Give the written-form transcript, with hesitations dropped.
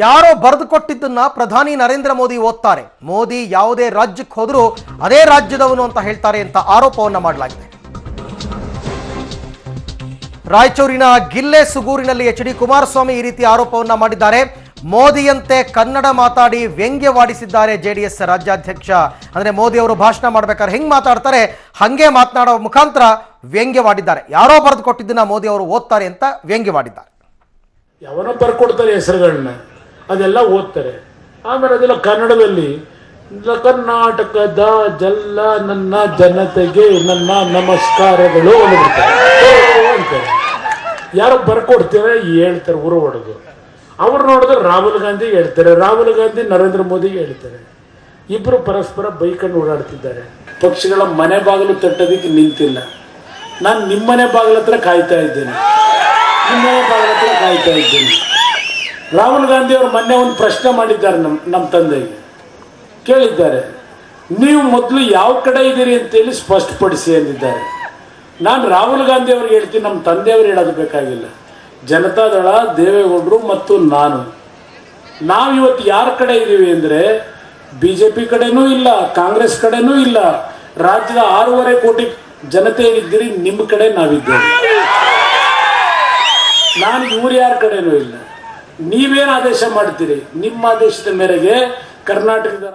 ಯಾರೋ ಬರೆದು ಕೊಟ್ಟಿದ್ದನ್ನ ಪ್ರಧಾನಿ ನರೇಂದ್ರ ಮೋದಿ ಓದ್ತಾರೆ. ಮೋದಿ ಯಾವುದೇ ರಾಜ್ಯಕ್ಕೆ ಹೋದರೂ ಅದೇ ರಾಜ್ಯದವನು ಅಂತ ಹೇಳ್ತಾರೆ ಅಂತ ಆರೋಪವನ್ನ ಮಾಡಲಾಗಿದೆ. ರಾಯಚೂರಿನ ಗಿಲ್ಲೆ ಸುಗೂರಿನಲ್ಲಿ ಎಚ್.ಡಿ. ಕುಮಾರಸ್ವಾಮಿ ಈ ರೀತಿ ಆರೋಪವನ್ನ ಮಾಡಿದ್ದಾರೆ. ಮೋದಿಯಂತೆ ಕನ್ನಡ ಮಾತಾಡಿ ವ್ಯಂಗ್ಯವಾಡಿಸಿದ್ದಾರೆ ಜೆಡಿಎಸ್ ರಾಜ್ಯಾಧ್ಯಕ್ಷ. ಅಂದ್ರೆ ಮೋದಿ ಅವರು ಭಾಷಣ ಮಾಡ್ಬೇಕಾದ್ರೆ ಹೆಂಗ್ ಮಾತಾಡ್ತಾರೆ ಹಂಗೆ ಮಾತನಾಡೋ ಮುಖಾಂತರ ವ್ಯಂಗ್ಯವಾಡಿದ್ದಾರೆ. ಯಾರೋ ಬರೆದು ಕೊಟ್ಟಿದ್ದನ್ನ ಮೋದಿ ಅವರು ಓದ್ತಾರೆ ಅಂತ ವ್ಯಂಗ್ಯವಾಡಿದ್ದಾರೆ. ಯಾವನೋ ಬರ್ಕೊಡ್ತಾರೆ ಹೆಸರುಗಳನ್ನ, ಅದೆಲ್ಲ ಓದ್ತಾರೆ. ಆಮೇಲೆ ಅದೆಲ್ಲ ಕನ್ನಡದಲ್ಲಿ ಕರ್ನಾಟಕದ ಜಲ್ಲ ನನ್ನ ಜನತೆಗೆ ನನ್ನ ನಮಸ್ಕಾರಗಳು ಅಂತಾರೆ. ಯಾರೋ ಬರ್ಕೊಡ್ತಾರೆ ಹೇಳ್ತಾರೆ ಊರು ಹೊಡೆದು. ಅವ್ರು ನೋಡಿದ್ರೆ ರಾಹುಲ್ ಗಾಂಧಿ ಹೇಳ್ತಾರೆ, ರಾಹುಲ್ ಗಾಂಧಿ ನರೇಂದ್ರ ಮೋದಿಗೆ ಹೇಳ್ತಾರೆ. ಇಬ್ರು ಪರಸ್ಪರ ಬೈಕನ್ನು ಓಡಾಡ್ತಿದ್ದಾರೆ. ಪಕ್ಷಗಳ ಮನೆ ಬಾಗಿಲು ತಟ್ಟೋದಕ್ಕೆ ನಿಂತಿಲ್ಲ. ನಾನು ನಿಮ್ಮನೆ ಬಾಗಿಲ ಹತ್ರ ಕಾಯ್ತಾ ಇದ್ದೇನೆ, ನಿಮ್ಮನೆ ಬಾಗಿಲ ಹತ್ರ ಕಾಯ್ತಾ ಇದ್ದೇನೆ. ರಾಹುಲ್ ಗಾಂಧಿ ಅವರು ಮೊನ್ನೆ ಒಂದು ಪ್ರಶ್ನೆ ಮಾಡಿದ್ದಾರೆ ನಮ್ಮ ತಂದೆಗೆ. ಕೇಳಿದ್ದಾರೆ, ನೀವು ಮೊದಲು ಯಾವ ಕಡೆ ಇದ್ದೀರಿ ಅಂತೇಳಿ ಸ್ಪಷ್ಟಪಡಿಸಿ ಅಂದಿದ್ದಾರೆ. ನಾನು ರಾಹುಲ್ ಗಾಂಧಿ ಅವ್ರಿಗೆ ಹೇಳ್ತೀನಿ, ನಮ್ಮ ತಂದೆಯವರು ಹೇಳೋದು ಬೇಕಾಗಿಲ್ಲ. ಜನತಾದಳ, ದೇವೇಗೌಡರು ಮತ್ತು ನಾವು ಇವತ್ತು ಯಾರ ಕಡೆ ಇದ್ದೀವಿ ಅಂದರೆ BJP ಕಡೆನೂ ಇಲ್ಲ, ಕಾಂಗ್ರೆಸ್ ಕಡೆನೂ ಇಲ್ಲ. ರಾಜ್ಯದ 6.5 ಕೋಟಿ ಜನತೆ ಇದ್ದೀರಿ, ನಿಮ್ಮ ಕಡೆ ನಾವಿದ್ದೇವೆ. ನಾನು ಇವ್ರು ಯಾರ ಕಡೆನೂ ಇಲ್ಲ. ನೀವೇನು ಆದೇಶ ಮಾಡ್ತೀರಿ, ನಿಮ್ಮ ಆದೇಶದ ಮೇರೆಗೆ ಕರ್ನಾಟಕದ